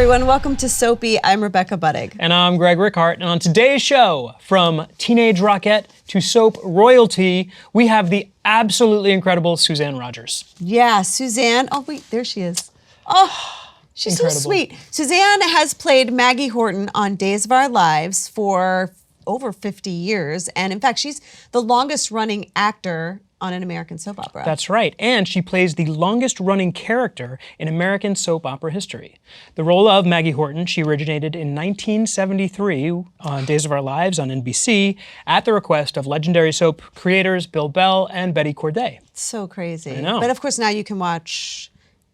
everyone. Welcome to Soapy. I'm Rebecca Budig. And I'm Greg Rikaart. And on today's show, from teenage Rockette to soap royalty, we have the absolutely incredible Suzanne Rogers. Yeah, Suzanne. Oh, wait, there she is. Oh, she's incredible. So sweet. Suzanne has played Maggie Horton on Days of Our Lives for over 50 years. And in fact, she's the longest running actor on an American soap opera. That's right. And she plays the longest running character in American soap opera history. The role of Maggie Horton, she originated in 1973 on Days of Our Lives on NBC at the request of legendary soap creators Bill Bell and Betty Corday. So crazy. I know. But of course now you can watch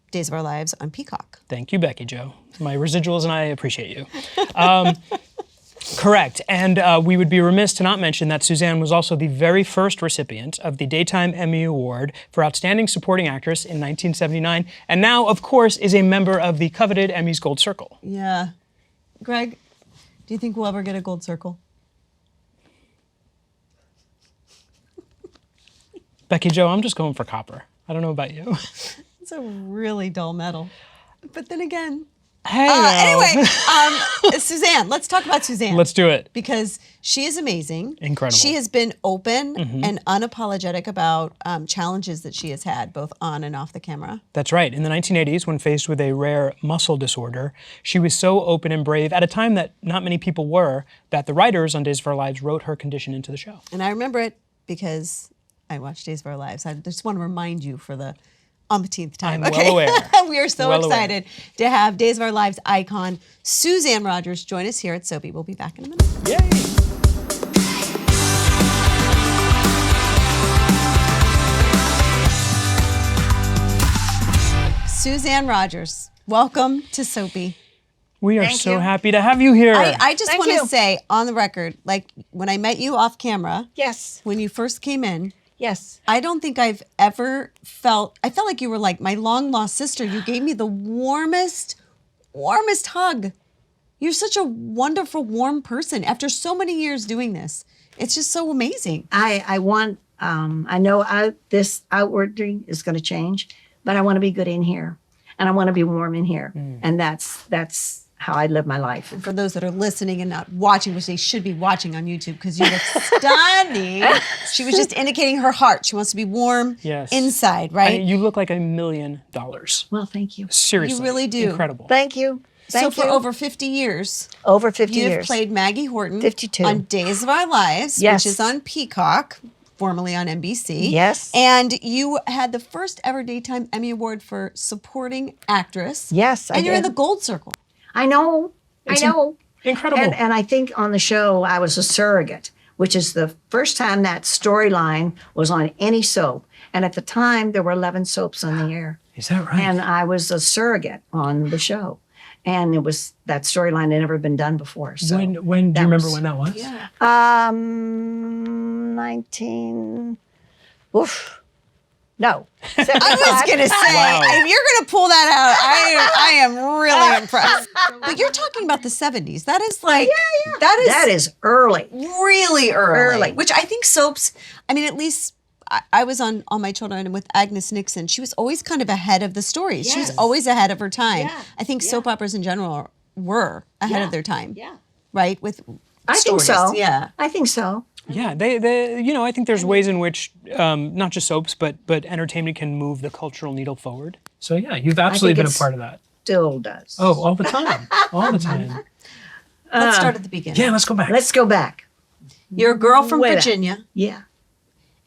Days of Our Lives on Peacock. Thank you, Becky Jo. My residuals and I appreciate you. Correct, and we would be remiss to not mention that Suzanne was also the very first recipient of the Daytime Emmy Award for Outstanding Supporting Actress in 1979, and now, of course, is a member of the coveted Emmys Gold Circle. Yeah. Greg, do you think we'll ever get a Gold Circle? Becky Jo, I'm just going for copper. I don't know about you. It's a really dull medal. But then again, hey. Anyway, Suzanne, let's talk about Suzanne. Let's do it. Because she is amazing. Incredible. She has been open and unapologetic about challenges that she has had, both on and off the camera. That's right. In the 1980s, when faced with a rare muscle disorder, she was so open and brave at a time that not many people were, that the writers on Days of Our Lives wrote her condition into the show. And I remember it because I watched Days of Our Lives. I just want to remind you for the umpteenth time. I'm well aware. We are so excited to have Days of Our Lives icon Suzanne Rogers join us here at Soapy. We'll be back in a minute. Yay! Suzanne Rogers, welcome to Soapy. We are so happy to have you here. I just want to say on the record, like when I met you off camera, yes, when you first came in, yes, I don't think I've ever felt like you were like my long lost sister. You gave me the warmest hug. You're such a wonderful, warm person after so many years doing this. It's just so amazing. I know this outwardly is going to change, but I want to be good in here, and I want to be warm in here, and that's how I live my life. And for those that are listening and not watching, which they should be watching on YouTube because you look stunning. She was just indicating her heart. She wants to be warm inside, right? You look like $1 million. Well, thank you. Seriously. You really do. Incredible. Thank you. So for over 50 years. Over 50 years. You've played Maggie Horton. 52. On Days of Our Lives, yes, which is on Peacock, formerly on NBC. Yes. And you had the first ever Daytime Emmy Award for Supporting Actress. Yes, I did. And you're in the Gold Circle. I know. Incredible. And I think on the show I was a surrogate, which is the first time that storyline was on any soap. And at the time there were 11 soaps on the air. Is that right? And I was a surrogate on the show. And it was that storyline had never been done before. So when do you remember when that was? Yeah. 19. Oof. No. I was going to say, if you're going to pull that out, I am really impressed. But you're talking about the 70s. That is like, that is early. Really early. Which I think soaps, I mean, at least I was on All My Children with Agnes Nixon. She was always kind of ahead of the stories. Yes. She was always ahead of her time. Yeah. I think soap operas in general were ahead of their time. Yeah. Right? With stories. Think so. Yeah. I think so. Yeah, they you know, I think there's ways in which not just soaps, but entertainment can move the cultural needle forward. So yeah, you've absolutely been a part of that. Still does. Oh, all the time, all the time. Let's start at the beginning. Yeah, let's go back. Let's go back. You're a girl from Virginia. Yeah.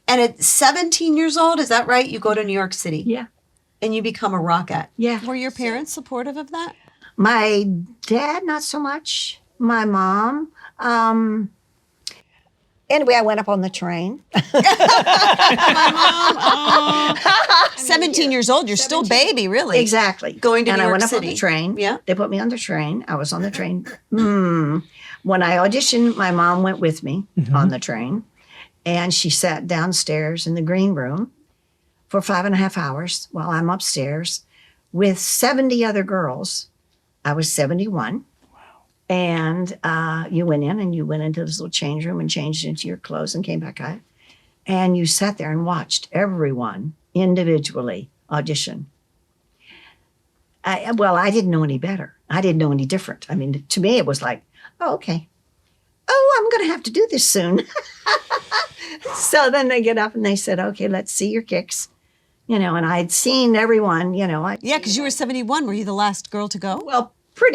And at 17 years old, is that right? You go to New York City. Yeah. And you become a Rockette. Yeah. Were your parents supportive of that? My dad, not so much. My mom. Anyway, I went up on the train. My mom, 17 years old, you're 17. Still baby, really. Exactly. Going to New York I went City. up on the train. Yeah. They put me on the train. I was on the train. When I auditioned, my mom went with me on the train. And she sat downstairs in the green room for 5.5 hours while I'm upstairs with 70 other girls. I was 71. And you went in and you went into this little change room and changed into your clothes and came back out. And you sat there and watched everyone individually audition. Well, I didn't know any better. I didn't know any different. I mean, to me, it was like, oh, okay. Oh, I'm going to have to do this soon. So then they get up and they said, okay, let's see your kicks. And I'd seen everyone, Yeah, because you were 71. Were you the last girl to go? Well,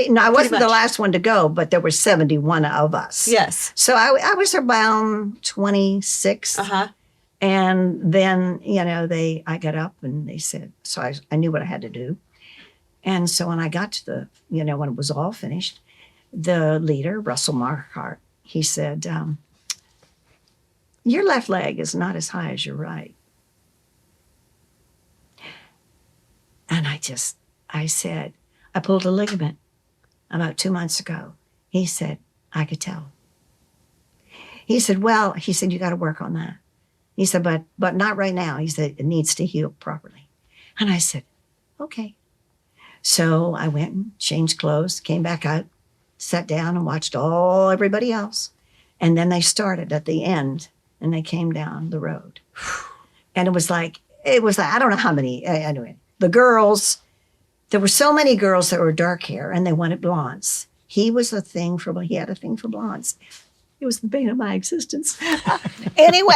no, I wasn't the much. last one to go, but there were 71 of us. Yes. So I was around 26. Uh-huh. And then, I got up and they said, so I knew what I had to do. And so when I got to when it was all finished, the leader, Russell Rikaart, he said, your left leg is not as high as your right. And I said, I pulled a ligament about 2 months ago. He said, I could tell. He said, you got to work on that. He said, but not right now. He said, it needs to heal properly. And I said, okay. So I went and changed clothes, came back out, sat down and watched everybody else. And then they started at the end and they came down the road. And it was like, I don't know how many, anyway, the girls, there were so many girls that were dark hair and they wanted blondes. He had a thing for blondes. It was the bane of my existence. Anyway.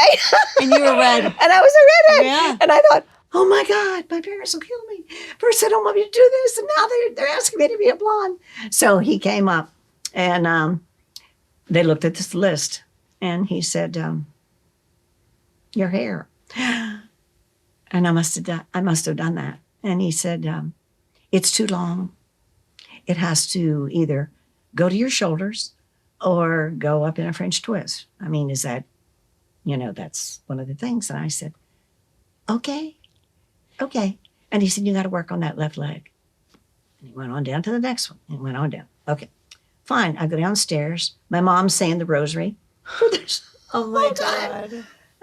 And you were red. And I was a redhead. Yeah. And I thought, oh my God, my parents will kill me. First I don't want me to do this, and now they're asking me to be a blonde. So he came up and they looked at this list and he said, your hair. And I must have done that. And he said, it's too long. It has to either go to your shoulders or go up in a French twist. I mean, is that, that's one of the things. And I said, okay. And he said, you got to work on that left leg. And he went on down to the next one and went on down. Okay, fine. I go downstairs. My mom's saying the rosary. Oh my God.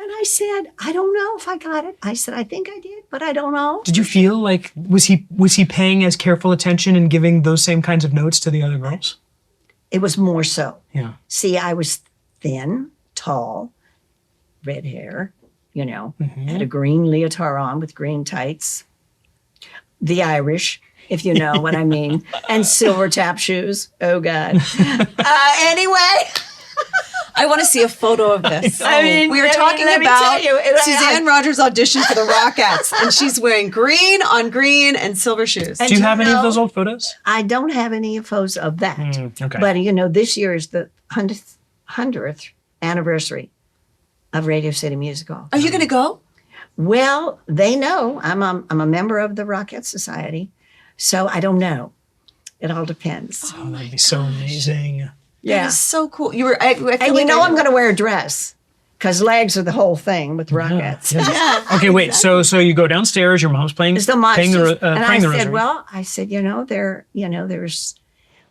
And I said, I don't know if I got it. I said, I think I did, but I don't know. Did you feel like, was he paying as careful attention and giving those same kinds of notes to the other girls? It was more so. Yeah. See, I was thin, tall, red hair, had a green leotard on with green tights. The Irish, if you know what I mean, and silver tap shoes. Oh, God. Anyway. I want to see a photo of this. I mean, we were talking about Suzanne Rogers' audition for the Rockettes, and she's wearing green on green and silver shoes. Do you have any of those old photos? I don't have any photos of that. Okay. But, this year is the 100th anniversary of Radio City Music Hall. Are you going to go? Well, they know I'm a member of the Rockette Society, so I don't know. It all depends. Oh, that'd be so amazing. Yeah. That is so cool. You were, I feel And like I'm going to wear a dress because legs are the whole thing with Rockettes. Yeah. Okay, wait. So you go downstairs. Your mom's playing. It's the moms. Praying the And I rosary. said, there's,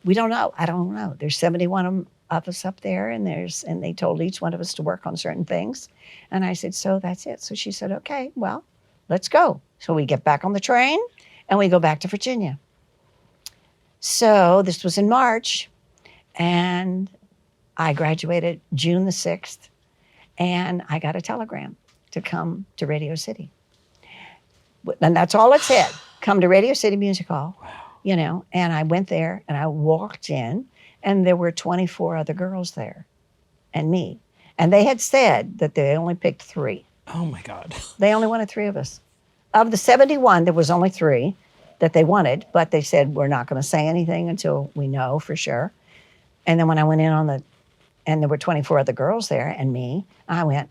we don't know. I don't know. There's 71 of us up there, and they told each one of us to work on certain things. And I said, so that's it. So she said, okay, well, let's go. So we get back on the train and we go back to Virginia. So this was in March, and I graduated June the 6th, and I got a telegram to come to Radio City. And that's all it said, come to Radio City Music Hall, and I went there and I walked in, and there were 24 other girls there and me. And they had said that they only picked 3. Oh my God. They only wanted 3 of us. Of the 71, there was only 3 that they wanted, but they said, we're not going to say anything until we know for sure. And then when I went in and there were 24 other girls there and me, I went,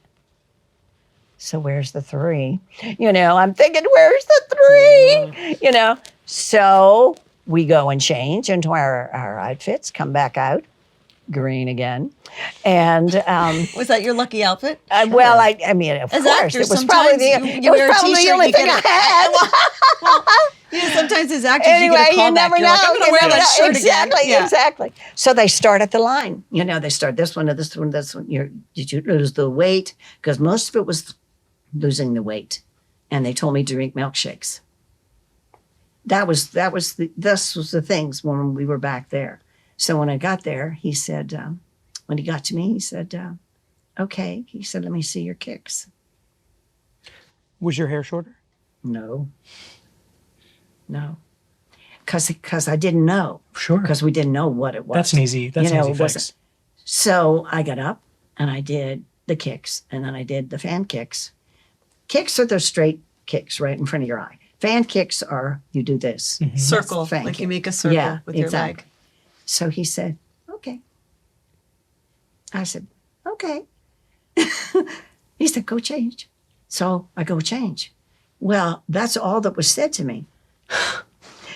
so where's the 3? I'm thinking, where's the 3? So we go and change into our outfits, come back out, green again. And was that your lucky outfit? well, I mean, of As course, actors, it was probably you wear a t-shirt, the only you thing get I had. Sometimes as actors Anyway, you get a callback. you never You're know. like, I'm going to wear that shirt exactly, again. Yeah. Exactly. So they start at the line. They start this one, this one, this one. Did you lose the weight? Because most of it was losing the weight, and they told me to drink milkshakes. This was the things when we were back there. So when I got there, he said, when he got to me, he said, okay. He said, let me see your kicks. Was your hair shorter? No. because I didn't know. Sure. Because we didn't know what it was. That's an easy fix. So I got up and I did the kicks, and then I did the fan kicks. Kicks are the straight kicks right in front of your eye. Fan kicks are, you do this. Circle, Fan like kick. you make a circle with your leg. So he said, okay. I said, okay. He said, go change. So I go change. Well, that's all that was said to me.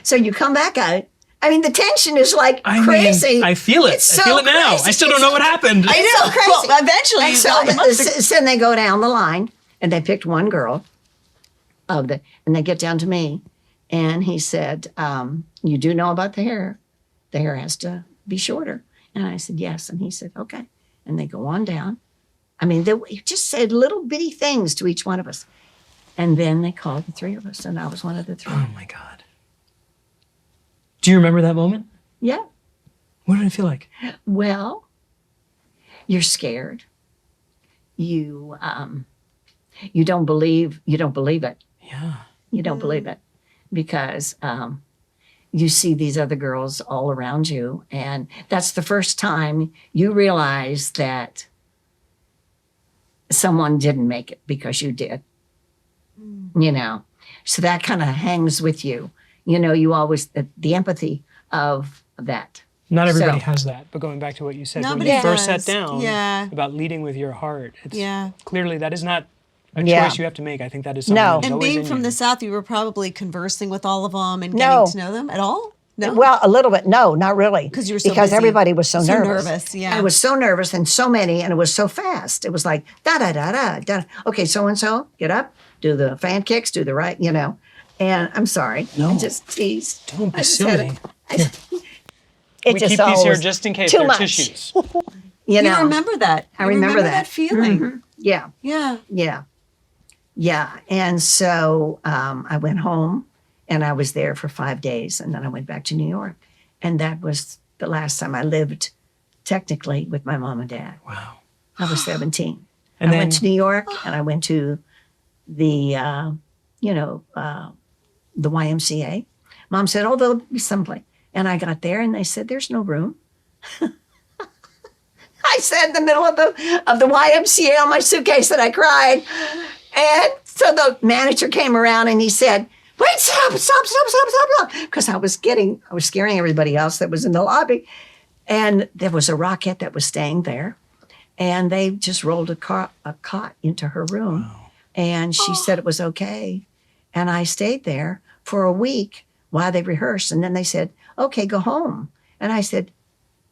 So you come back out. I mean, the tension is like crazy. I feel it. It's I feel it now. crazy. I still don't know what happened. I know. So crazy. Well, eventually. And so then they go down the line, and they picked one girl, and they get down to me, and he said, you do know about the hair. The hair has to be shorter. And I said, yes. And he said, okay. And they go on down. I mean, they just said little bitty things to each one of us. And then they called the three of us, and I was one of the three. Oh, my God. Do you remember that moment? Yeah. What did it feel like? Well, you're scared. You don't believe it. Yeah. You don't believe it because you see these other girls all around you, and that's the first time you realize that someone didn't make it because you did. You know, so that kind of hangs with you. You know, you always the empathy of that. Not everybody has that, but going back to what you said when you first sat does. down about leading with your heart, it's clearly that is not a choice you have to make. I think that is something that's And always being in from you. the South, you were probably conversing with all of them and getting to know them at all? No? Well, a little bit. No, not really. Because you were so Because busy. everybody was so nervous. Yeah. And I was so nervous and so many, and it was so fast. It was like, da-da-da-da. Okay, so-and-so, get up, do the fan kicks, do the right, you know. And I'm sorry. No. I just teased. Don't be I just had silly. It We just keep these all here was just in case too they're much. tissues. You know, You remember that. I remember that. feeling. Mhm. Yeah. Yeah. Yeah. Yeah. And so I went home and I was there for 5 days, and then I went back to New York. And that was the last time I lived technically with my mom and dad. Wow. I was 17. And I then went to New York and I went to the, the YMCA. Mom said, oh, there'll be someplace. And I got there and they said, there's no room. I sat in the middle of the YMCA on my suitcase and I cried. And so the manager came around and he said, wait, stop. Because I was scaring everybody else that was in the lobby. And there was a Rockette that was staying there. And they just rolled a cot into her room. Wow. And she said it was okay. And I stayed there for a week while they rehearsed. And then they said, okay, go home. And I said,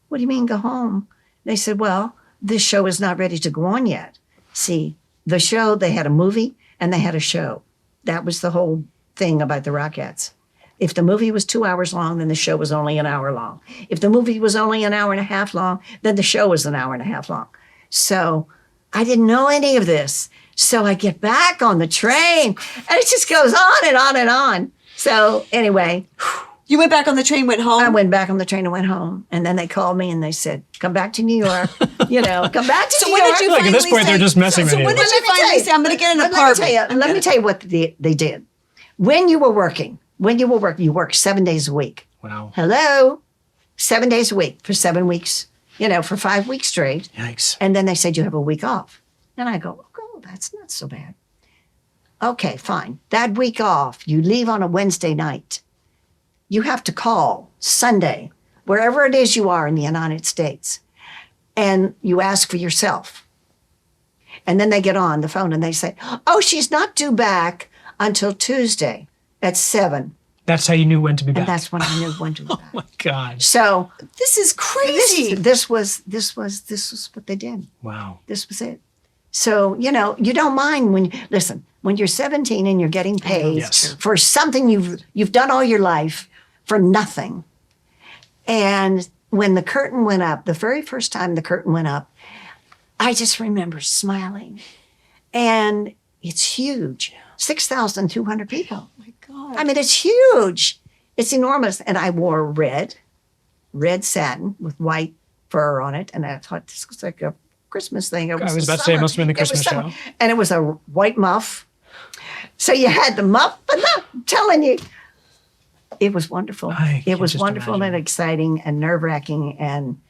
what do you mean go home? They said, well, this show is not ready to go on yet. See, the show, they had a movie and they had a show. That was the whole thing about the Rockettes. If the movie was 2 hours long, then the show was only an hour long. If the movie was only an hour and a half long, then the show was an hour and a half long. So I didn't know any of this. So I get back on the train and it just goes on and on and on. So anyway. You went back on the train, went home? I went back on the train and went home. And then they called me and they said, come back to New York. Come back to New York. So when did you Like at this finally point, say, they're just messing with you. when did you finally say, I'm going to get an apartment? Let me tell you what they did. When you you work 7 days a week. Wow. Hello? 7 days a week for 7 weeks, for 5 weeks straight. Yikes. And then they said, you have a week off. And I go, oh, that's not so bad. Okay, fine. That week off, you leave on a Wednesday night. You have to call Sunday, wherever it is you are in the United States, and you ask for yourself. And then they get on the phone and they say, oh, she's not due back until Tuesday at 7. That's how you knew when to be back. And that's when I knew when to be back. Oh my God. So This is crazy. this was what they did. Wow. This was it. So, you don't mind when you're 17 and you're getting paid for something you've done all your life for nothing. And when the curtain went up, the very first time the curtain went up, I just remember smiling. And it's huge. 6,200 people. Oh my God. I mean, it's huge. It's enormous. And I wore red satin with white fur on it. And I thought this was like a Christmas thing. I was about to say it must have been the Christmas show. And it was a white muff. So you had the muff, but I'm telling you, It was wonderful. I It can was just wonderful imagine. and exciting and nerve-wracking, and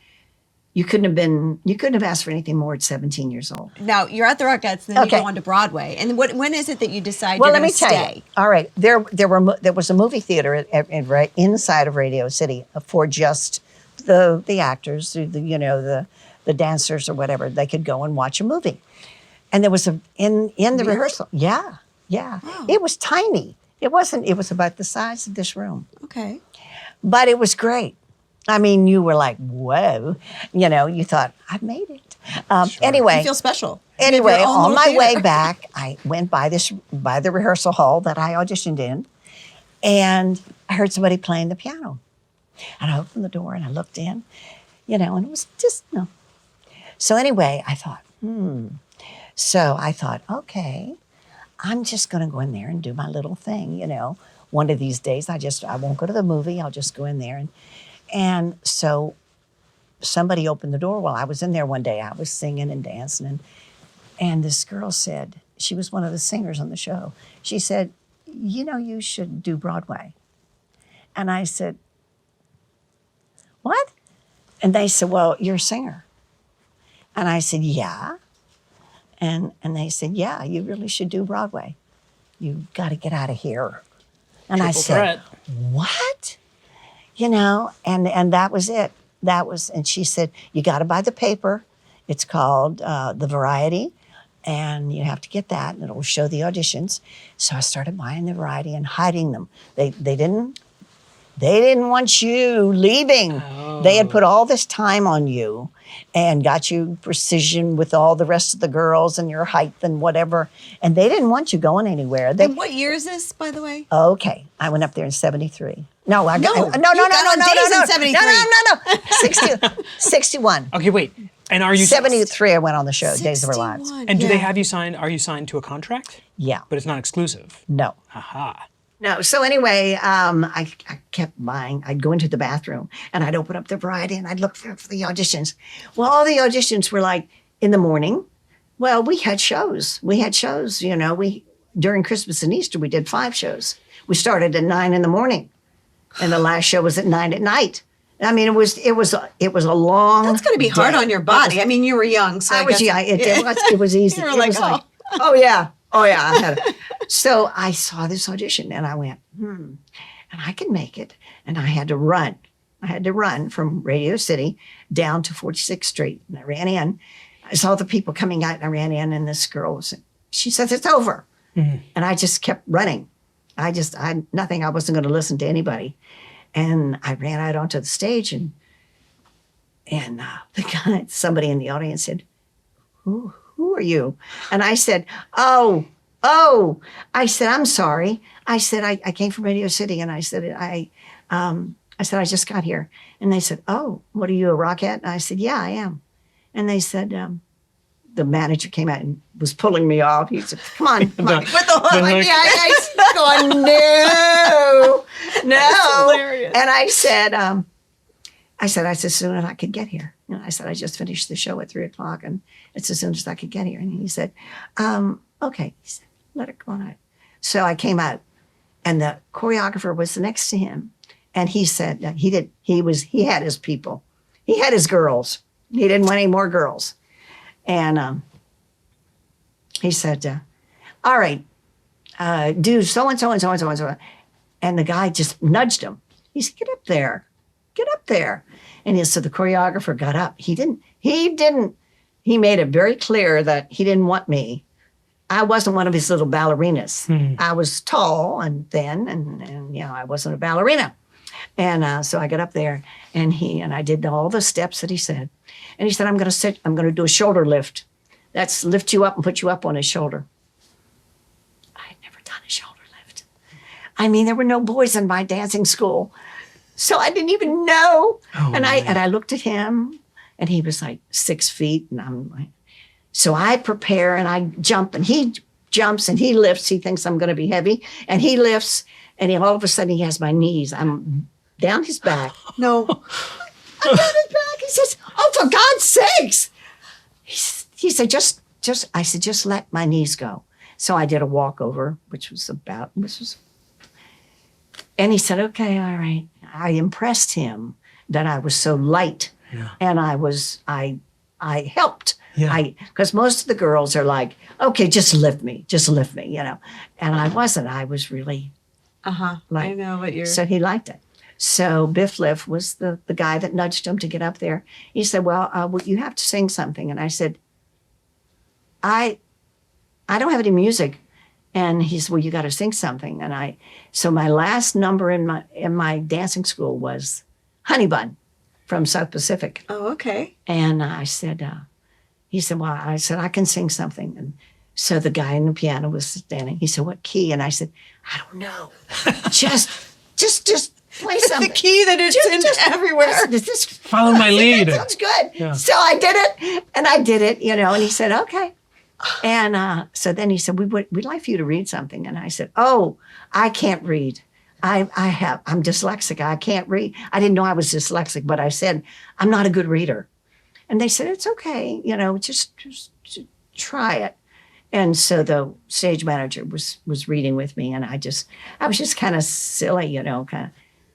you couldn't have asked for anything more at 17 years old. Now you're at the Rockettes, and then you Okay. go on to Broadway. And when is it that you decide Well, you're let me going to tell stay? you. All right, there was a movie theater right inside of Radio City for just the actors, the dancers or whatever. They could go and watch a movie, and there was in the rehearsal. Yeah, yeah. Wow. It was tiny. It wasn't. It was about the size of this room, Okay. but it was great. I mean, you were like, whoa. You thought, I've made it. Anyway. You feel special. Anyway, You have your own on my little way theater. back, I went by the rehearsal hall that I auditioned in, and I heard somebody playing the piano. And I opened the door and I looked in, and it was just, So anyway, I thought, So I thought, okay, I'm just going to go in there and do my little thing, One of these days, I won't go to the movie. I'll just go in there. And so somebody opened the door while I was in there one day. I was singing and dancing, and this girl said, she was one of the singers on the show. She said, you should do Broadway. And I said, what? And they said, well, you're a singer. And I said, yeah. And they said, yeah, you really should do Broadway. You've got to get out of here. And I Triple said, threat. what? And that was it. And she said, you got to buy the paper. It's called The Variety, and you have to get that, and it'll show the auditions. So I started buying The Variety and hiding them. They didn't want you leaving. Oh. They had put all this time on you and got you precision with all the rest of the girls and your height and whatever. And they didn't want you going anywhere. And what year is this, by the way? Okay, I went up there in 73. No, you got on days no, in 73. no. 61. Okay, wait. And are you 73, I went on the show, Days of Our Lives. 61. And do they Yeah. have you signed? Are you signed to a contract? Yeah, But it's not exclusive. no. Aha. No, so anyway, I kept buying. I'd go into the bathroom and I'd open up the Variety and I'd look for the auditions. Well, all the auditions were like in the morning. Well, we had shows. During Christmas and Easter, we did 5 shows. We started at 9 in the morning, and the last show was at 9 at night. I mean, it was a long. That's going to be hard day. on your body. I mean, you were young, so I was guess- young. It was easy. You were It like, was oh yeah. I had it. So I saw this audition and I went, and I can make it. And I had to run. I had to run from Radio City down to 46th Street. And I ran in. I saw the people coming out and I ran in, and this girl she says, it's over. Mm-hmm. And I just kept running. I nothing. I wasn't going to listen to anybody. And I ran out onto the stage, and somebody in the audience said, who are you? And I said, oh, I said, I'm sorry. I said, I came from Radio City, and I said, I just got here. And they said, oh, what are you, a Rockette? And I said, yeah, I am. And they said, the manager came out and was pulling me off. He said, come on. With the hook. hook. Yeah, I going, no. hilarious. And I said, as soon as I could get here. And I said, I just finished the show at 3:00, and it's as soon as I could get here. And he said, okay. He said, let it go on out. So I came out, and the choreographer was next to him, and he said he had his people, he had his girls. He didn't want any more girls, and he said, all right, do so and so and so and so and so, and the guy just nudged him. He said, get up there. And so the choreographer got up. He made it very clear that he didn't want me. I wasn't one of his little ballerinas. I was tall and thin, and I wasn't a ballerina. And so I got up there, and I did all the steps that he said. And he said, I'm going to do a shoulder lift. That's lift you up and put you up on his shoulder. I had never done a shoulder lift. I mean, there were no boys in my dancing school. So I didn't even know. Oh, and I looked at him, and he was like 6 feet, and I'm like, so I prepare and I jump, and he jumps and he lifts. He thinks I'm going to be heavy, and he lifts, and all of a sudden he has my knees. I'm down his back. No. I'm down his back. He says, oh, for God's sakes. He said, I said, just let my knees go. So I did a walkover, which was And he said, okay, all right. I impressed him that I was so light. Yeah. And I helped. Yeah. Because most of the girls are like, okay, just lift me, you know. And I wasn't. I was really I know what you're... So he liked it. So Biff Liff was the guy that nudged him to get up there. He said, well, you have to sing something. And I said, I don't have any music. And he said, well, you got to sing something. And so my last number in my dancing school was Honey Bun from South Pacific. Oh, okay. And I said, he said, well, I said, I can sing something. And so the guy on the piano was standing. He said, what key? And I said, I don't know. just play something. The key that it's in everywhere. Follow my lead. Sounds good. Yeah. So I did it, and I did it, you know, and he said, okay. And so then he said, we'd like for you to read something. And I said, oh, I can't read. I'm dyslexic. I can't read. I didn't know I was dyslexic, but I said, I'm not a good reader. And they said, it's okay, you know, just try it. And so the stage manager was reading with me, and I was just kind of silly, you know,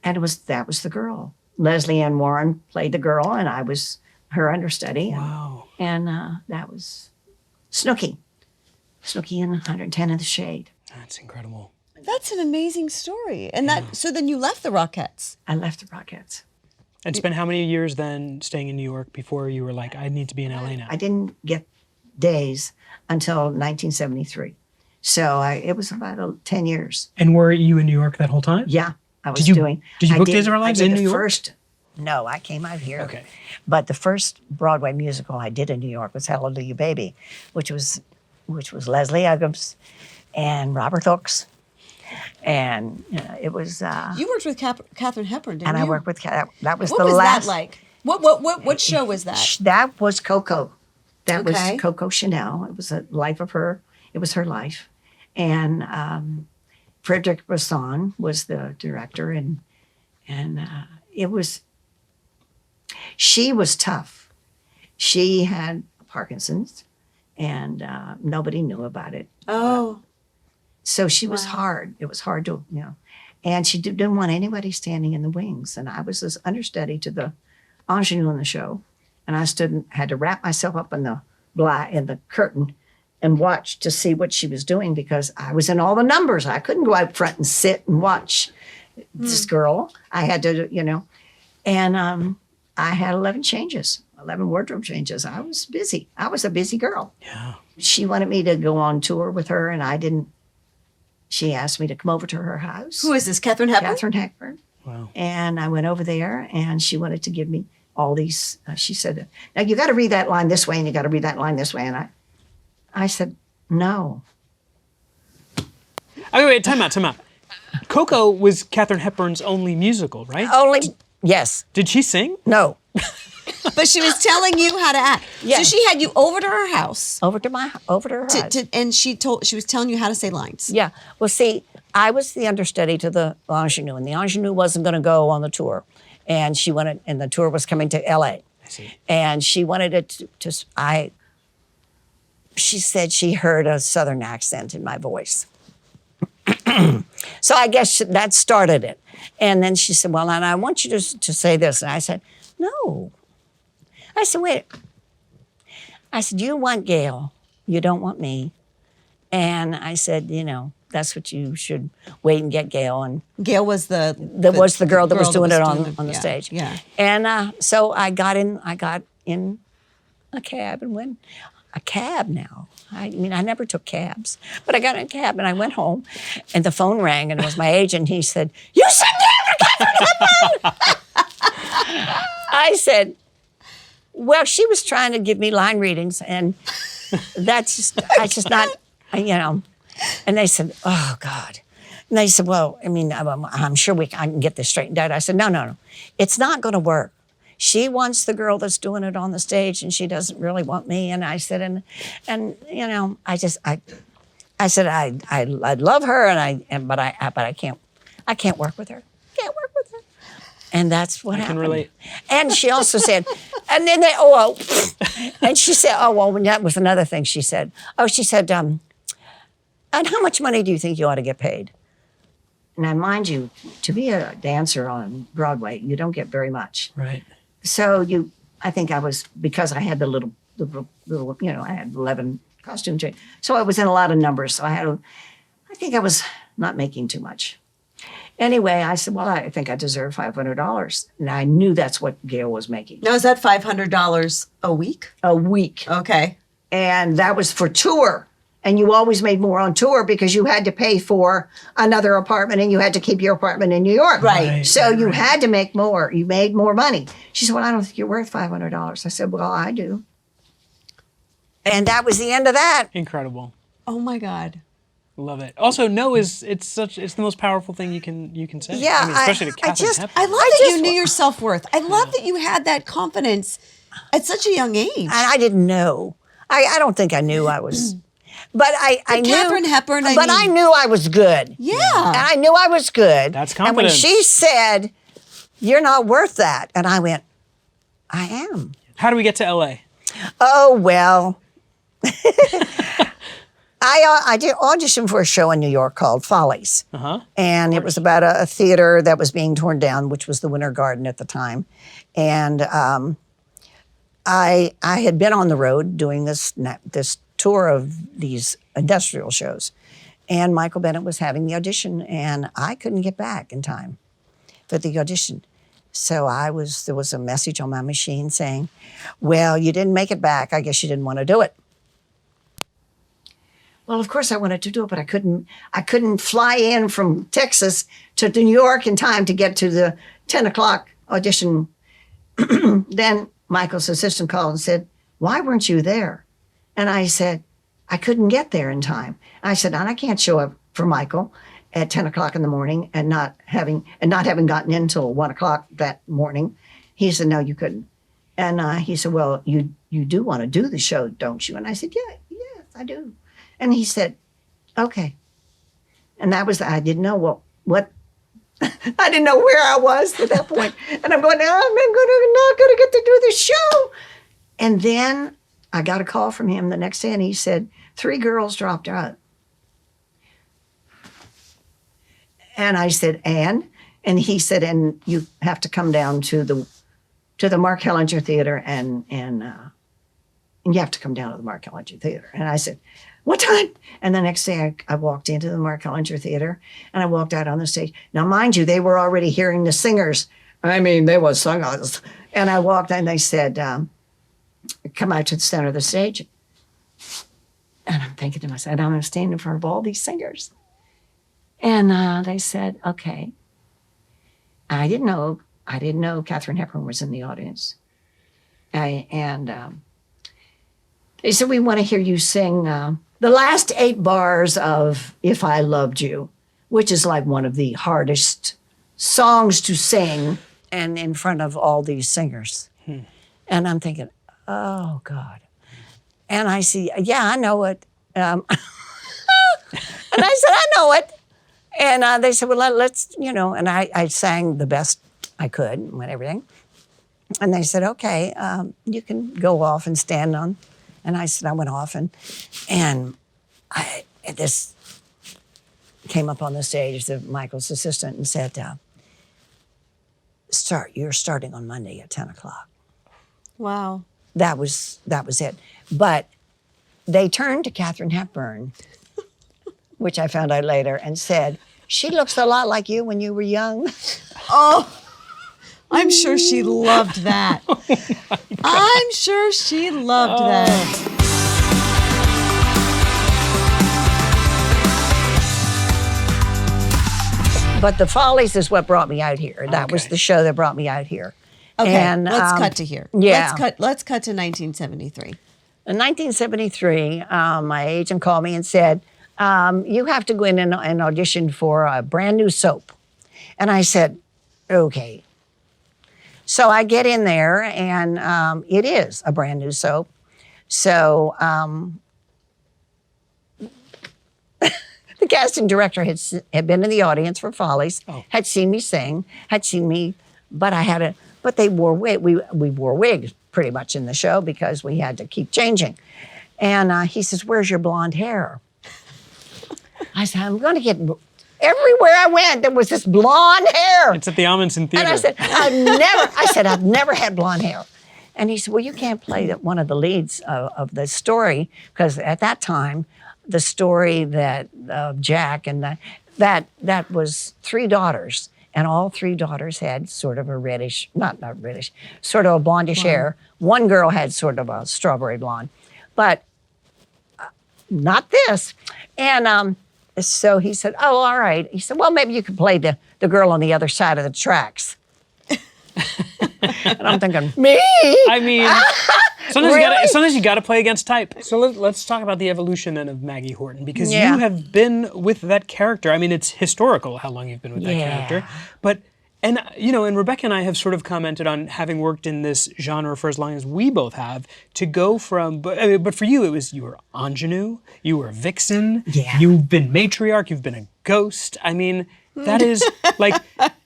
and that was the girl. Leslie Ann Warren played the girl, and I was her understudy. Wow. And that was Snooky in 110 of the Shade. That's incredible. That's an amazing story. And so then you left the Rockettes. I left the Rockettes. And spent how many years then staying in New York before you were like, I need to be in LA now? I didn't get days until 1973. So it was about 10 years. And were you in New York that whole time? Yeah, I was Did you book Days of Our Lives in New York? No, I came out here. Okay. But the first Broadway musical I did in New York was Hallelujah Baby, which was Leslie Uggams and Robert Hooks. And it was... you worked with Katharine Hepburn, didn't you? And I worked with That was what the was last... that like? What show was that? That was Coco. That Okay. was Coco Chanel. It was a life of her. It was her life. And Frederick Bresson was the director. And it was... She was tough. She had Parkinson's, and nobody knew about it. Oh. So she was hard. It was hard to, you know. And she didn't want anybody standing in the wings. And I was this understudy to the ingenue in the show. And I stood and had to wrap myself up in the curtain and watch to see what she was doing, because I was in all the numbers. I couldn't go out front and sit and watch this girl. I had to, you know. And I had 11 wardrobe changes. I was busy. I was a busy girl. Yeah. She wanted me to go on tour with her, and I didn't. She asked me to come over to her house. Who is this, Katharine Hepburn? Katharine Hepburn. Wow. And I went over there, and she wanted to give me all these. She said, now you got to read that line this way, and you got to read that line this way. And I said, no. Okay, wait, time out. Coco was Katharine Hepburn's only musical, right? Yes. Did she sing? No. But she was telling you how to act. Yes. So she had you over to her house. Over to her house. And she was telling you how to say lines. Yeah. Well, see, I was the understudy to the ingenue, and the ingenue wasn't going to go on the tour. And and the tour was coming to LA. I see. And she wanted it she said she heard a Southern accent in my voice. So I guess that started it. And then she said, well, and I want you to say this. And I said, no. I said, wait. I said, you want Gail. You don't want me. And I said, you know, that's what you should wait and get Gail. And Gail was the girl that was doing it on the stage. Yeah. And so I got in a cab and went. A cab now. I mean, I never took cabs, but I got in a cab and I went home, and the phone rang, and it was my agent. He said, "You sent me over Katharine Hepburn." I said, "Well, she was trying to give me line readings, and I just not, you know." And they said, "Oh God." And they said, "Well, I mean, I'm sure I can get this straightened out." I said, "No. It's not going to work. She wants the girl that's doing it on the stage, and she doesn't really want me." And I said, and you know, I said I love her, but I can't work with her. Can't work with her. And that's what happened. I can relate. And she also said, and then and she said, that was another thing she said. And how much money do you think you ought to get paid? Now, mind you, to be a dancer on Broadway, you don't get very much. Right. So I think I was, because I had the little, I had 11 costume change. So I was in a lot of numbers. So I think I was not making too much. Anyway, I said, well, I think I deserve $500. And I knew that's what Gail was making. Now, is that $500 a week? A week. Okay. And that was for tour. And you always made more on tour because you had to pay for another apartment and you had to keep your apartment in New York. Right. So you had to make more. You made more money. She said, well, I don't think you're worth $500. I said, well, I do. And that was the end of that. Incredible. Oh my God. Love it. Also, no it's the most powerful thing you can say. Yeah, I mean, especially to Katharine Hepburn. I love that you knew your self-worth. I love that you had that confidence at such a young age. And I didn't know. I don't think I knew I was. But I knew. Katharine Hepburn, I knew I was good. Yeah. And I knew I was good. That's And when confidence. she said, you're not worth that, and I went, I am. How do we get to LA? Oh, well. I did audition for a show in New York called Follies. Uh-huh. And it was about a theater that was being torn down, which was the Winter Garden at the time. And I had been on the road doing this tour of these industrial shows. And Michael Bennett was having the audition, and I couldn't get back in time for the audition. So there was a message on my machine saying, well, you didn't make it back. I guess you didn't want to do it. Well, of course I wanted to do it, but I couldn't fly in from Texas to New York in time to get to the 10 o'clock audition. Then Michael's assistant called and said, why weren't you there? And I said, I couldn't get there in time. I said, and I can't show up for Michael at 10 o'clock in the morning and not having gotten in till 1 o'clock that morning. He said, no, you couldn't. And he said, well, you do want to do the show, don't you? And I said, yes, I do. And he said, okay. And that was, I didn't know what I didn't know where I was at that point. And I'm going, I'm not going to get to do this show. And then I got a call from him the next day, and he said, 3 girls dropped out. And I said, and he said, and you have to come down to the Mark Hellinger Theater, and you have to come down to the Mark Hellinger Theater. And I said, what time? And the next day I walked into the Mark Hellinger Theater, and I walked out on the stage. Now, mind you, they were already hearing the singers. I mean, they were singers. And I walked in, and they said, come out to the center of the stage. And I'm thinking to myself, I'm standing in front of all these singers. And they said, okay. I didn't know Katharine Hepburn was in the audience. They said, we want to hear you sing the last 8 bars of If I Loved You, which is like one of the hardest songs to sing, and in front of all these singers. And I'm thinking, oh, God. And I see, yeah, I know it. And I said, I know it. And they said, well, let's, and I sang the best I could and everything. And they said, okay, you can go off and stand on. And I said, I went off, and this came up on the stage, Michael's assistant, and said, you're starting on Monday at 10 o'clock. Wow. That was it. But they turned to Katharine Hepburn, which I found out later, and said, she looks a lot like you when you were young. Oh, I'm sure she loved that. I'm sure she loved that. But the Follies is what brought me out here. That was the show that brought me out here. Okay, and, let's cut to here. Yeah. Let's cut to 1973. In 1973, my agent called me and said, you have to go in and audition for a brand new soap. And I said, okay. So I get in there, and it is a brand new soap. So the casting director had been in the audience for Follies, had seen me sing, but they wore wig. We wore wigs pretty much in the show because we had to keep changing. And he says, where's your blonde hair? I said, I'm going to get everywhere I went, there was this blonde hair. It's at the Amundsen Theater. And I said, I've never had blonde hair. And he said, well, you can't play one of the leads of the story, because at that time, the story that Jack and that was 3 daughters, and all 3 daughters had sort of a reddish, not reddish, sort of a blondish hair. One girl had sort of a strawberry blonde, but not this. And so he said, oh, all right. He said, well, maybe you could play the girl on the other side of the tracks. And I'm thinking, me? I mean, sometimes, Really? sometimes you got to play against type. So let's talk about the evolution then of Maggie Horton, because you have been with that character. I mean, it's historical how long you've been with that character. But, and Rebecca and I have sort of commented on having worked in this genre for as long as we both have, to go from, but for you, you were ingenue, you were a vixen, you've been matriarch, you've been a ghost. I mean, that is like,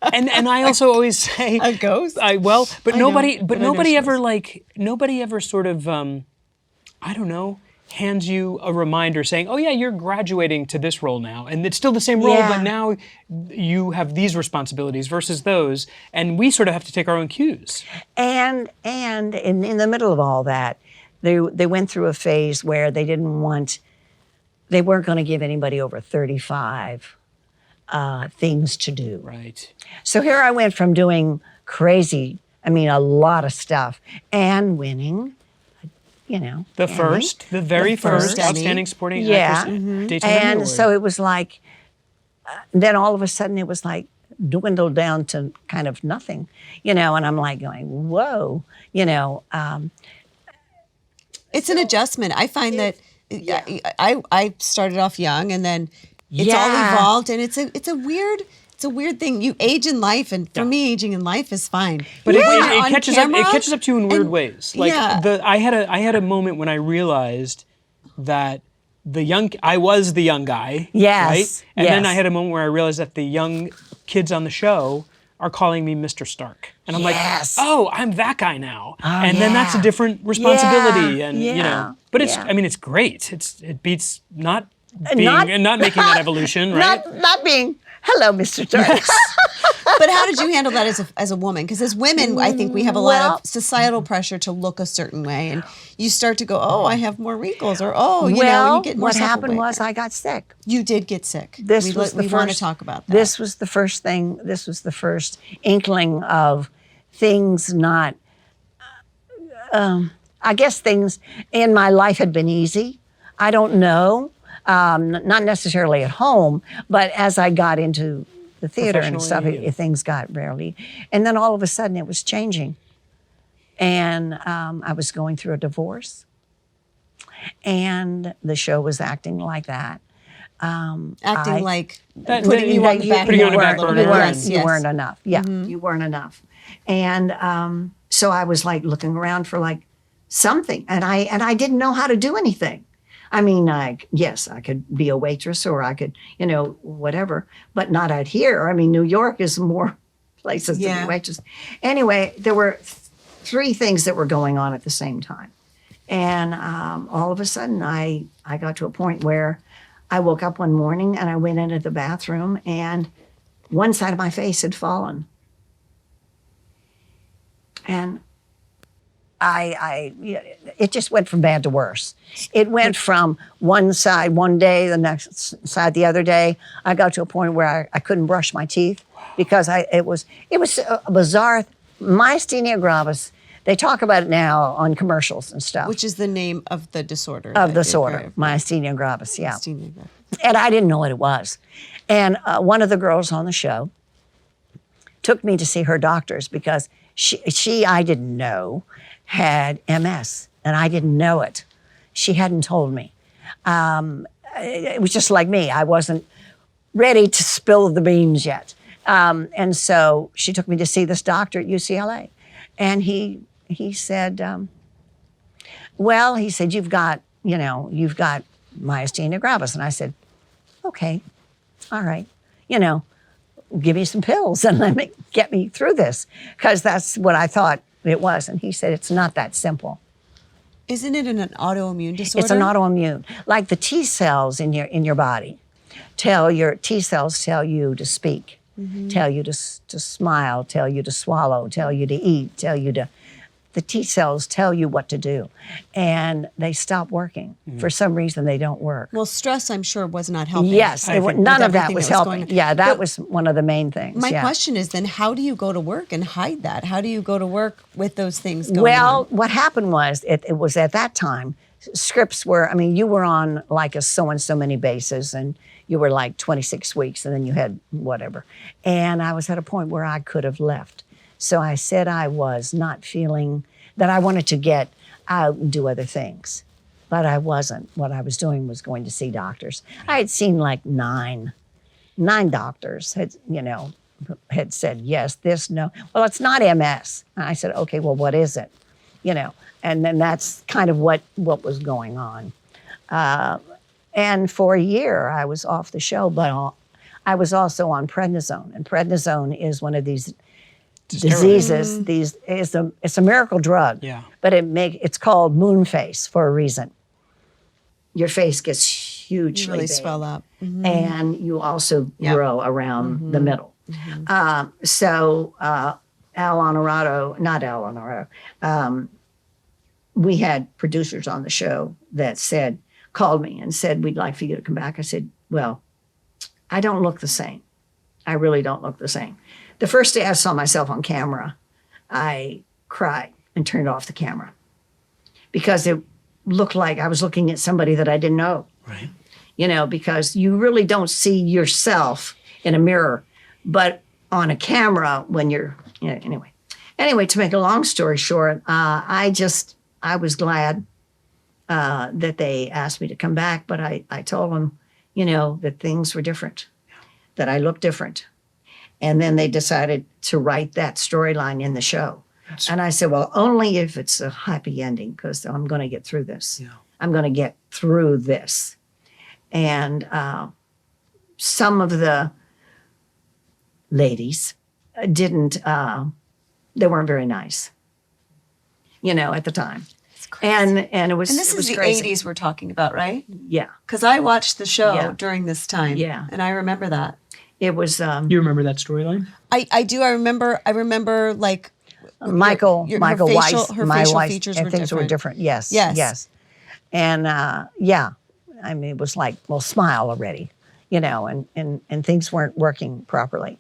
and I also always say a ghost. Nobody ever sort of, I don't know, hands you a reminder saying, oh yeah, you're graduating to this role now, and it's still the same role, but now you have these responsibilities versus those, and we sort of have to take our own cues. And in the middle of all that, they went through a phase where they weren't going to give anybody over 35 things to do. Right. So here I went from doing a lot of stuff, and winning, the very first Outstanding Supporting Actress Daytime Emmy And Award. so it was like, then all of a sudden it was like dwindled down to kind of nothing, and I'm like going, whoa, It's an adjustment. I find that I started off young, and then it's all evolved, and it's a weird thing. You age in life, and for me, aging in life is fine. But When it you're on catches camera, up. It catches up to you in weird ways. Like I had a moment when I realized that I was the young guy. Yes. Right. And then I had a moment where I realized that the young kids on the show are calling me Mr. Stark, and I'm like, oh, I'm that guy now. And then that's a different responsibility, and But it's it's great. It beats not making that evolution, right? Not being, hello, Mr. Stark. But how did you handle that as a woman? Because as women, I think we have a lot of societal pressure to look a certain way, and you start to go, oh, I have more wrinkles, or you get more what happened self-aware. was I got sick. You did get sick. We want to talk about that. This was the first thing. This was the first inkling of things not. I guess things in my life had been easy. I don't know. Not necessarily at home, but as I got into the theater and stuff, things got rarely. And then all of a sudden it was changing. And I was going through a divorce. And the show was acting like that. Like putting you on the back burner. You weren't enough. Yeah, you weren't enough. And so I was like looking around for like something. And I didn't know how to do anything. I mean, I could be a waitress, or I could, whatever, but not out here. I mean, New York is more places to be waitress. Anyway, there were 3 things that were going on at the same time. And all of a sudden, I got to a point where I woke up one morning and I went into the bathroom, and one side of my face had fallen. And it just went from bad to worse. It went from one side one day, the next side the other day. I got to a point where I couldn't brush my teeth because it was a bizarre myasthenia gravis. They talk about it now on commercials and stuff. Which is the name of the disorder. Myasthenia gravis, yeah. Myasthenia gravis. And I didn't know what it was. And one of the girls on the show took me to see her doctors because she I didn't know, had MS, and I didn't know it. She hadn't told me. It was just like me. I wasn't ready to spill the beans yet. And so she took me to see this doctor at UCLA. And he said, you've got myasthenia gravis. And I said, okay, all right, give me some pills and get me through this, because that's what I thought it was. And he said, it's not that simple. Isn't it an autoimmune disorder? It's an autoimmune, like the T cells in your body. tell your T cells tell you to speak, tell you to smile, tell you to swallow, tell you to eat, tell you to. The T cells tell you what to do, and they stop working. For some reason, they don't work. Well, stress, I'm sure, was not helping. Yes, none of that was helping. Yeah, that was one of the main things. My question is then, how do you go to work and hide that? How do you go to work with those things going on? Well, what happened was, it was at that time, scripts were, I mean, you were on like a so and so many bases, and you were like 26 weeks, and then you had whatever. And I was at a point where I could have left. So I said I was not feeling that I wanted to get out and do other things. But I wasn't. What I was doing was going to see doctors. I had seen like nine doctors had said yes, this, no. Well, it's not MS. And I said, okay, well, what is it? And then that's kind of what was going on. And for a year, I was off the show, but I was also on prednisone. And prednisone is one of these diseases. It's a miracle drug. Yeah. But it's called moon face for a reason. Your face gets hugely You really big, swell up. and you also grow around the middle. So Al Honorado, we had producers on the show that called me and said, we'd like for you to come back. I said, well, I don't look the same. I really don't look the same. The first day I saw myself on camera, I cried and turned off the camera because it looked like I was looking at somebody that I didn't know. Right. Because you really don't see yourself in a mirror, but on a camera when you're, anyway. Anyway, to make a long story short, I was glad that they asked me to come back, but I told them, that things were different, that I looked different. And then they decided to write that storyline in the show. And I said, well, only if it's a happy ending, because I'm going to get through this. Yeah. I'm going to get through this. And some of the ladies didn't, they weren't very nice, at the time. And it was And this is the crazy. 80s we're talking about, right? Yeah. Because I watched the show during this time. Yeah. And I remember that. It was You remember that storyline? I do. I remember like Michael Weiss, her my facial wife, features and were things different. were different. Yes. Yes. And I mean, it was like, well, smile already, and things weren't working properly,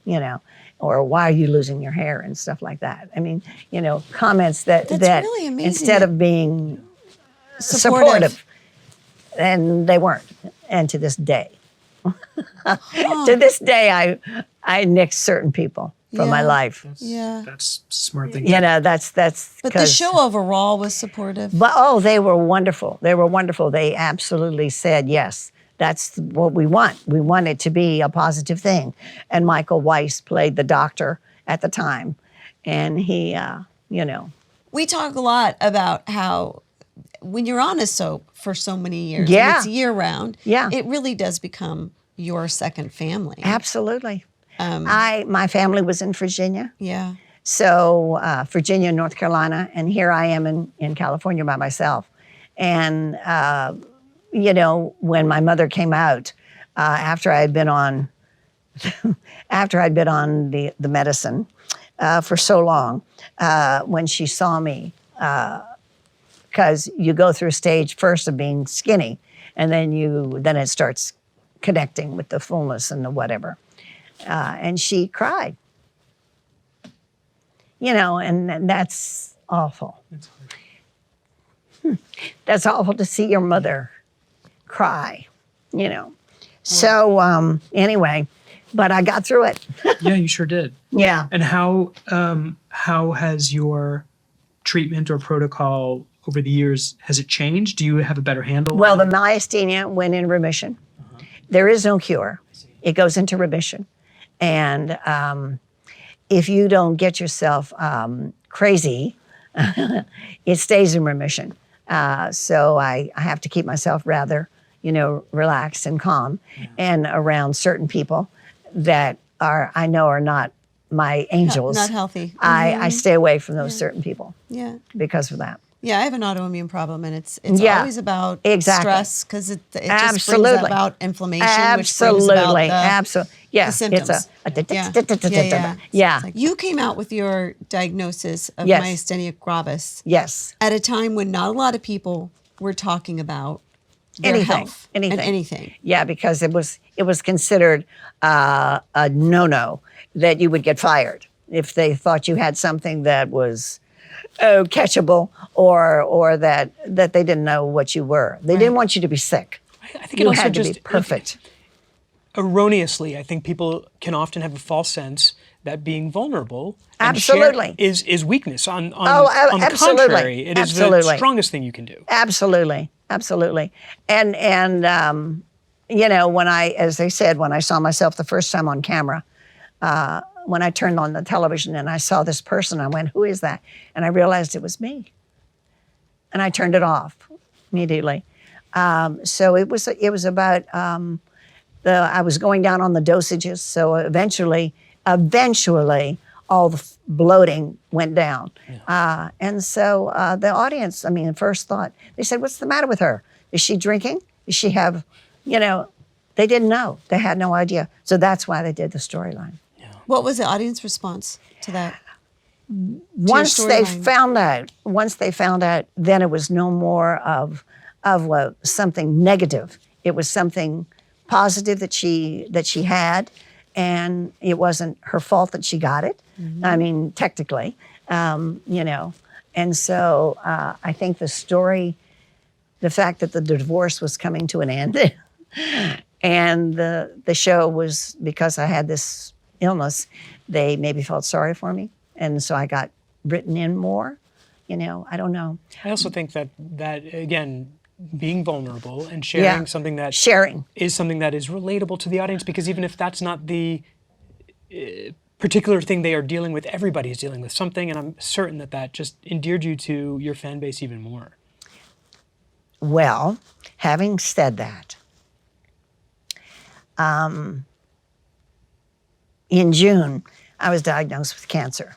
or why are you losing your hair and stuff like that. I mean, comments that really amazing. Instead of being supportive, and they weren't. And to this day, I nix certain people from my life. That's a smart thing. That's. But the show overall was supportive. But they were wonderful. They were wonderful. They absolutely said yes. That's what we want. We want it to be a positive thing. And Michael Weiss played the doctor at the time, and he, We talk a lot about how when you're on a soap for so many years, Yeah. and it's year round, Yeah. it really does become your second family. Absolutely. My family was in Virginia. Yeah. So Virginia, North Carolina, and here I am in California by myself. And, when my mother came out, after I'd been on the medicine for so long, when she saw me, because you go through a stage first of being skinny, and then it starts connecting with the fullness and the whatever. And she cried. And that's awful. That's awful to see your mother cry, So anyway, but I got through it. Yeah, you sure did. Yeah. And how has your treatment or protocol over the years, has it changed? Do you have a better handle? Well, the myasthenia went in remission. There is no cure. It goes into remission. And if you don't get yourself crazy, it stays in remission. So I have to keep myself rather, relaxed and calm, and around certain people that I know are not my angels. Not healthy. I stay away from those certain people. Yeah. Because of that. Yeah, I have an autoimmune problem, and it's Yeah, always about exactly. stress because it just brings Absolutely. about inflammation, Absolutely. which brings about Absolutely. Yeah. the symptoms. Yeah. It's like you came out with your diagnosis of Yes. myasthenia gravis Yes. at a time when not a lot of people were talking about their health and anything. Yeah, because it was considered a no-no that you would get fired if they thought you had something that was catchable or that they didn't know what you were. They didn't want you to be sick. I think You it also had to just be perfect. Erroneously, I think people can often have a false sense that being vulnerable and Absolutely. is weakness. On the absolutely. contrary, it is the Absolutely. strongest thing you can do. Absolutely. And when as I said, when I saw myself the first time on camera, when I turned on the television and I saw this person, I went, "Who is that?" And I realized it was me. And I turned it off immediately. So it was about I was going down on the dosages. So eventually, all the bloating went down. Yeah. And so the audience, first thought, they said, "What's the matter with her? Is she drinking? Does she have, they didn't know. They had no idea. So that's why they did the storyline. Yeah. What was the audience response to that? Once they found out, then it was no more of something negative. It was something positive that she had, and it wasn't her fault that she got it. Mm-hmm. Technically, And so I think the story, the fact that the divorce was coming to an end, and the show was because I had this illness, they maybe felt sorry for me. And so I got written in more, I don't know. I also think that again, being vulnerable and sharing something that is something that is relatable to the audience, because even if that's not the particular thing they are dealing with, everybody is dealing with something, and I'm certain that just endeared you to your fan base even more. Well, having said that, in June, I was diagnosed with cancer.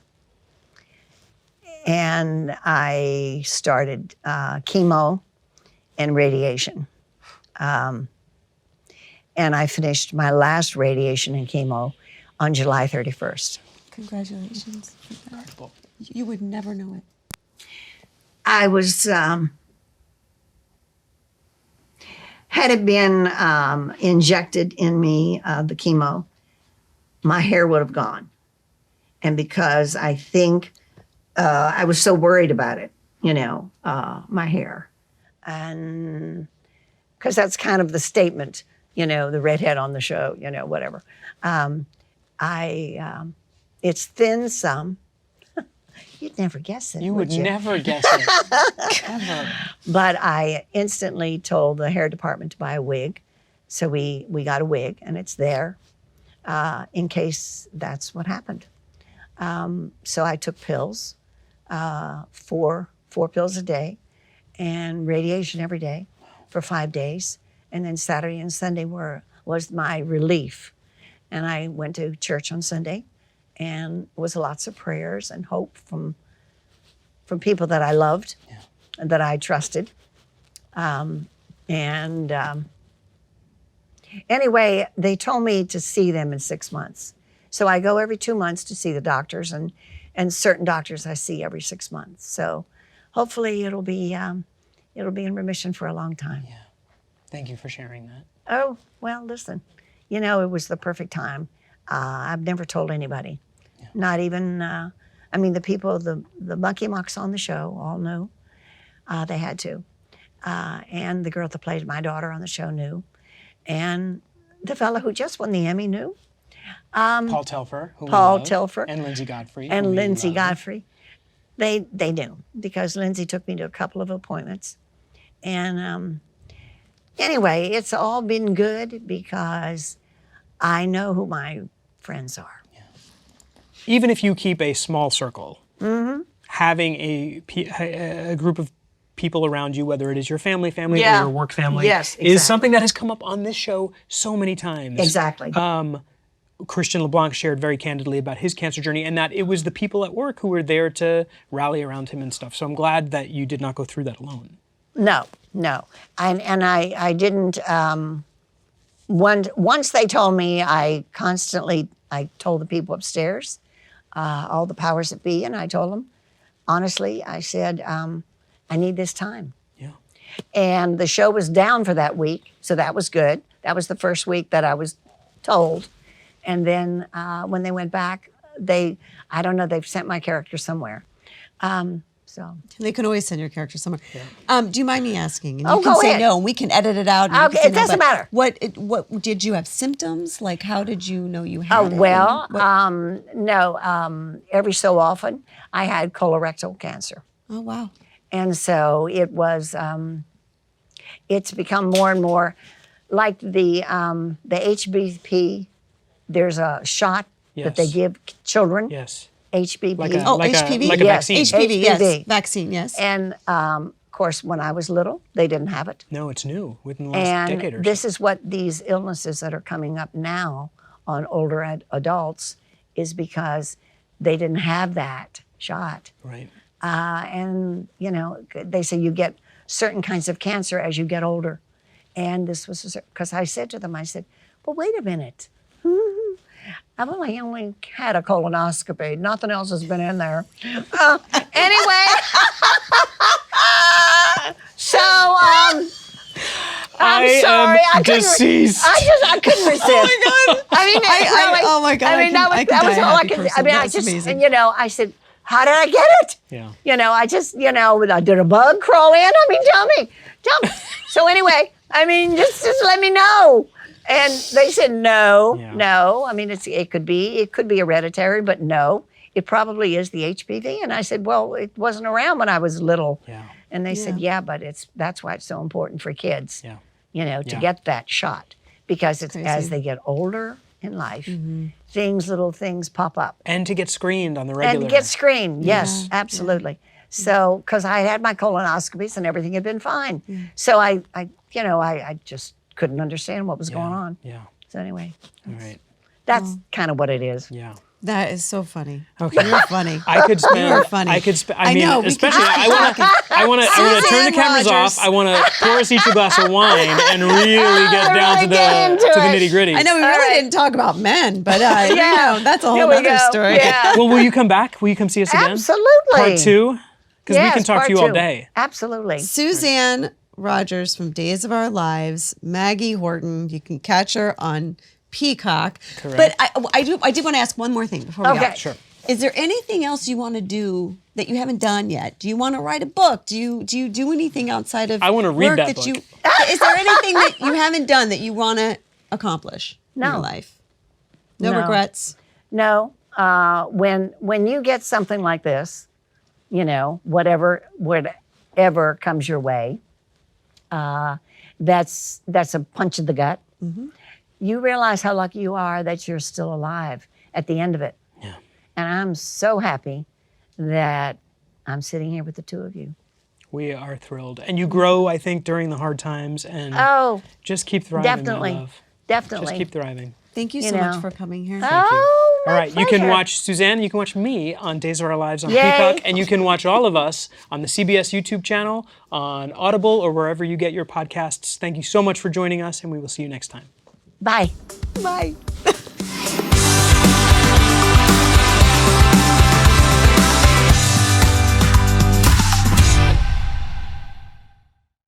And I started chemo and radiation. And I finished my last radiation and chemo on July 31st. Congratulations. You would never know it. I was, had it been injected in me, the chemo, my hair would have gone. And because I think I was so worried about it, my hair. And because that's kind of the statement, the redhead on the show, whatever. It's thin some. You'd never guess it. You would never guess it. Ever. But I instantly told the hair department to buy a wig. So we got a wig, and it's there in case that's what happened. So I took pills, 4 pills a day, and radiation every day for 5 days. And then Saturday and Sunday was my relief. And I went to church on Sunday, and it was lots of prayers and hope from people that I loved and that I trusted. Anyway, they told me to see them in 6 months. So I go every 2 months to see the doctors, and certain doctors I see every 6 months. So hopefully it'll be in remission for a long time. Yeah. Thank you for sharing that. Oh, well, listen, it was the perfect time. I've never told anybody, not even, the people, the monkey mucks on the show all knew. They had to. And the girl that played my daughter on the show knew. And the fellow who just won the Emmy knew. Paul Telfer. And Lindsay Godfrey. And Lindsay Godfrey. They knew, because Lindsay took me to a couple of appointments. And anyway, it's all been good because I know who my friends are. Yeah. Even if you keep a small circle, having a group of people around you, whether it is your family or your work family, yes, exactly. is something that has come up on this show so many times. Exactly. Christian LeBlanc shared very candidly about his cancer journey, and that it was the people at work who were there to rally around him and stuff. So I'm glad that you did not go through that alone. No. And I didn't, once they told me, I told the people upstairs, all the powers that be, and I told them, honestly, I said, I need this time. Yeah. And the show was down for that week, so that was good. That was the first week that I was told. And then when they went back, I don't know, they've sent my character somewhere. So they can always send your character somewhere. Yeah. Do you mind me asking? And Oh, you can go say ahead. no, and we can edit it out. And you Okay, can say it doesn't but matter. What did you have symptoms? Like, how did you know you had it? Well, And what- no, every so often I had colorectal cancer. oh, wow. And so it was, it's become more and more like the HBP, there's a shot that they Yes. give children, Yes. HBP. Like a, Oh, like HPV? A, like a Yes. vaccine. HPV, yes. HPV. Vaccine, yes. And of course, when I was little, they didn't have it. No, it's new within the last decade or And so. this is what these illnesses that are coming up now on older adults is because they didn't have that shot. Right. And, you know, they say you get certain kinds of cancer as you get older. And this was, because I said to them, I said, well, wait a minute. I've only had a colonoscopy. Nothing else has been in there. Anyway. So, I'm sorry. am deceased. I couldn't resist. Oh my God. I mean, oh my God. I mean, I that was die a all I happy could. person. I mean, That's amazing. and, you know, I said, how did I get it? Yeah. You know, I just, you know, did a bug crawl in? I mean, tell me. So anyway, I mean, just let me know. And they said, no. I mean, it could be hereditary, but no, it probably is the HPV. And I said, well, it wasn't around when I was little. Yeah. And they said, yeah, but that's why it's so important for kids, Yeah. you know, to get that shot. Because it's as they get older in life, little things pop up. And to get screened on the regular. And get screened, yes, absolutely. So, because I had my colonoscopies and everything had been fine. So I just couldn't understand what was going on. Yeah. So anyway, All right. that's kind of what it is. Yeah. That is so funny. Okay. You're funny. I could spend. You're funny. I could spend. I I mean, know, we could especially. just I want to turn the Suzanne cameras Rogers. off. I want to pour us each a glass of wine and really get down Really to get into the it. nitty gritty. I know we really didn't talk about men, but you know, that's a Here whole we other go. story. Yeah. Well, will you come back? Will you come see us again? Absolutely. Part 2, because we Yes, can talk part to you all 2. day. Absolutely. Suzanne Rogers from Days of Our Lives, Maggie Horton. You can catch her on Peacock. Correct. But I did want to ask one more thing before we go. Okay. Sure. Is there anything else you want to do that you haven't done yet? Do you want to write a book? Do you do anything outside of I want to read work that book. Is there anything that you haven't done that you want to accomplish in your No. life? No No. regrets? No, when you get something like this, you know, whatever comes your way, that's a punch in the gut. You realize how lucky you are that you're still alive at the end of it. Yeah. And I'm so happy that I'm sitting here with the two of you. We are thrilled, and you grow. I think during the hard times, and Oh, just keep thriving. definitely, My love. definitely. Just keep thriving. Thank you You so much know. for coming here. Oh, All my right, you can pleasure. watch Suzanne, you can watch me on Days of Our Lives on Yay. Peacock, and you can watch all of us on the CBS YouTube channel, on Audible, or wherever you get your podcasts. Thank you so much for joining us, and we will see you next time. Bye. Bye.